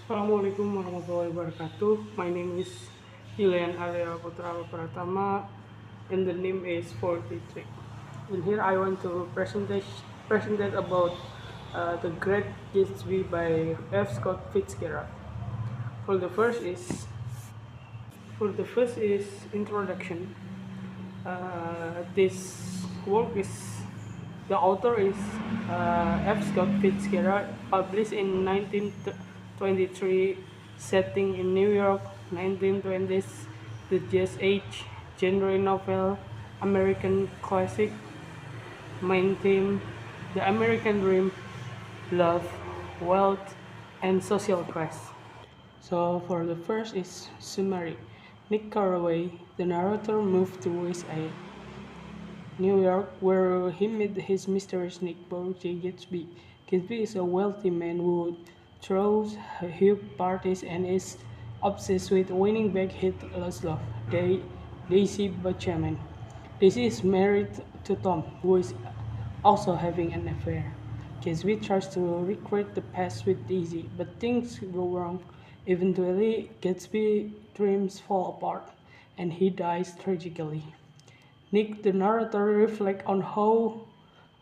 Assalamualaikum warahmatullahi wabarakatuh. My name is Julian Arya Putra Pratama, and the name is 43. And here I want to present about the Great Gatsby by F. Scott Fitzgerald. For the first is introduction. This work is the author is F. Scott Fitzgerald, published in 1923, setting in New York, 1920s, the Jazz Age, genre novel, American classic, main theme, the American dream, love, wealth, and social class. So for the first is summary. Nick Carraway, the narrator, moved to West A, New York, where he met his mysterious neighbor J. Gatsby. Gatsby is a wealthy man who throws huge parties and is obsessed with winning back his lost love, Daisy Buchanan. Daisy is married to Tom, who is also having an affair. Gatsby tries to recreate the past with Daisy, but things go wrong. Eventually, Gatsby's dreams fall apart, and he dies tragically. Nick, the narrator, reflects on how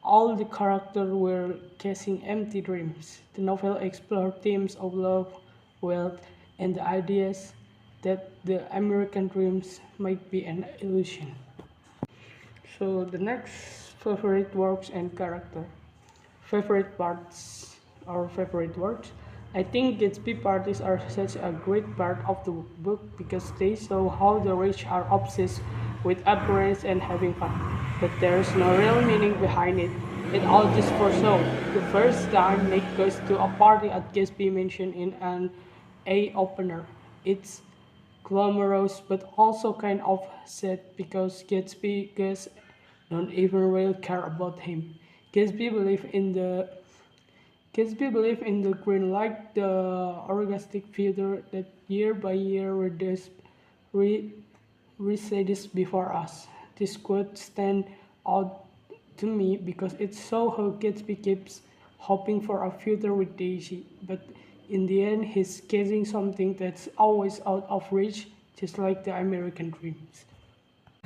all the characters were chasing empty dreams. The novel explores themes of love, wealth, and the ideas that the American dreams might be an illusion. So the next favorite works and character. Favorite parts or favorite works. I think Gatsby parties are such a great part of the book because they show how the rich are obsessed with appearance and having fun. But there is no real meaning behind it. It all just for show. The first time Nick goes to a party at Gatsby Mansion in an eye opener. It's glamorous but also kind of sad because Gatsby guys don't even really care about him. Gatsby believe in the Gatsby believe in the green like the orgastic feather that year by year re- recedes before us. This quote stand out to me because it shows how Gatsby keeps hoping for a future with Daisy, but in the end he's chasing something that's always out of reach, just like the American dreams.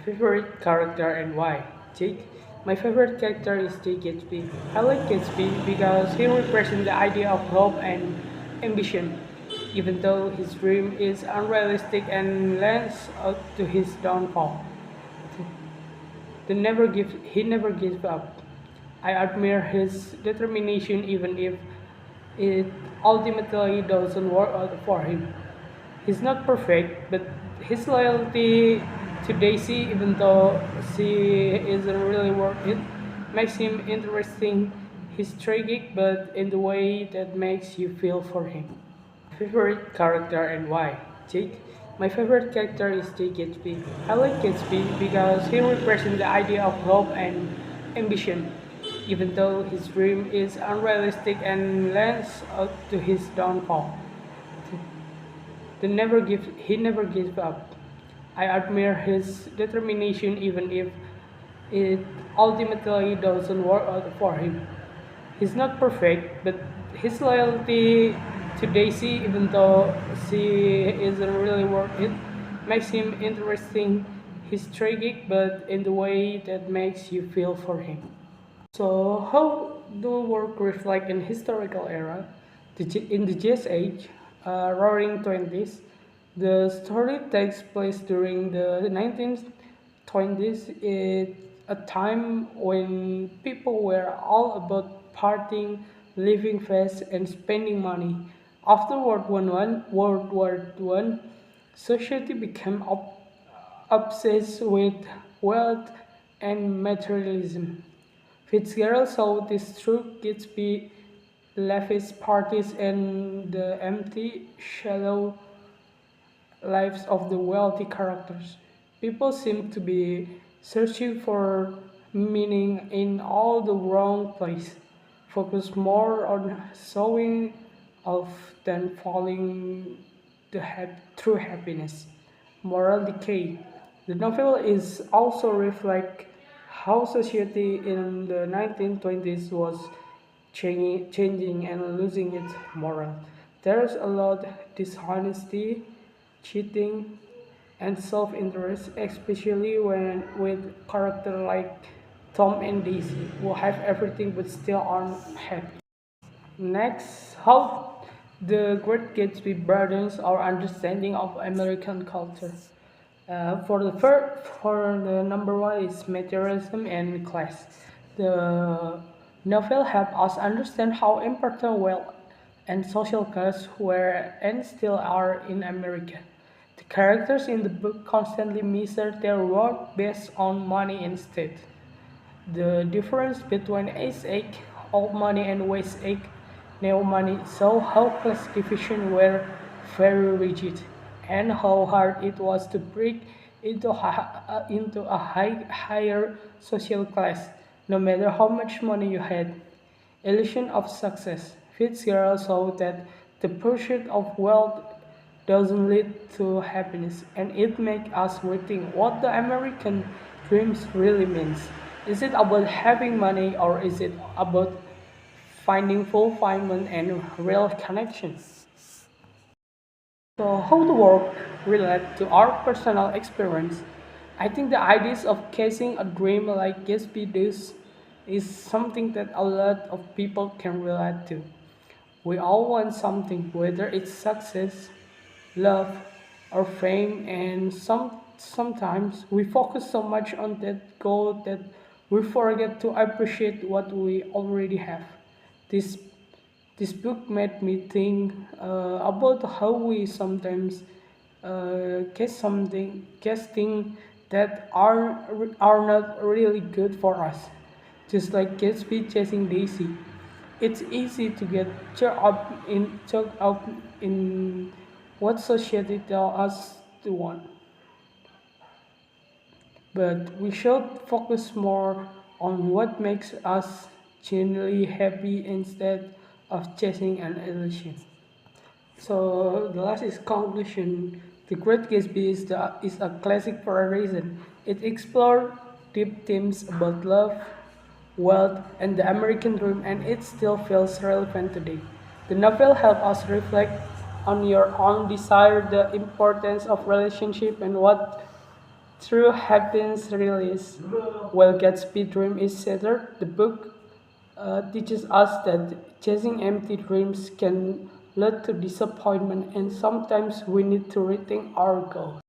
Favorite character and why? Jake? My favorite character is Jake Gatsby. I like Gatsby because he represents the idea of hope and ambition, even though his dream is unrealistic and lands out to his downfall. He never gives up. I admire his determination even if it ultimately doesn't work out for him. He's not perfect, but his loyalty to Daisy, even though she isn't really worth it, makes him interesting. He's tragic, but in the way that makes you feel for him. Favorite character and why? Jake? My favorite character is Jake Gatsby. I like Gatsby because he represents the idea of hope and ambition, even though his dream is unrealistic and lands out to his downfall. He never gives up. I admire his determination even if it ultimately doesn't work out for him. He's not perfect, but his loyalty to Daisy, even though she isn't really worth it, makes him interesting. He's tragic, but in the way that makes you feel for him. So, how do work reflect in historical era? In the Jazz Age, Roaring Twenties, the story takes place during the 1920s. It's a time when people were all about partying, living fast, and spending money. After World War One, society became obsessed with wealth and materialism. Fitzgerald saw this through Gatsby, lavish parties, and the empty, shallow lives of the wealthy characters. People seem to be searching for meaning in all the wrong place, focus more on showing off than falling through happiness. Moral decay. The novel is also reflect how society in the 1920s was changing and losing its moral. There's a lot dishonesty, cheating, and self-interest, especially when with characters like Tom and Daisy, who have everything but still aren't happy. Next, how the Great Gatsby broadens our understanding of American culture. For the number one is materialism and class. The novel helps us understand how important wealth and social class were and still are in America. The characters in the book constantly measure their worth based on money instead. The difference between Ace Egg, old money, and West Egg, new money, show how class divisions were very rigid and how hard it was to break into a higher social class, no matter how much money you had. Illusion of success. Fitzgerald saw that the pursuit of wealth doesn't lead to happiness, and it makes us rethink what the American dreams really means. Is it about having money, or is it about finding fulfillment and real connections? So, how the work relate to our personal experience? I think the ideas of chasing a dream like Gatsby does is something that a lot of people can relate to. We all want something, whether it's success, love, or fame, and sometimes we focus so much on that goal that we forget to appreciate what we already have. This this book made me think about how we sometimes get things that are not really good for us. Just like Gatsby chasing Daisy, it's easy to get caught up in what society tells us to want, but we should focus more on what makes us genuinely happy instead of chasing an illusion. So the last is conclusion. The Great Gatsby is a classic for a reason. It explored deep themes about love, wealth, and the American dream, and it still feels relevant today. The novel helps us reflect on your own desire, the importance of relationship, and what true happiness really is. While Gatsby's dream is shattered, the book teaches us that chasing empty dreams can lead to disappointment, and sometimes we need to rethink our goals.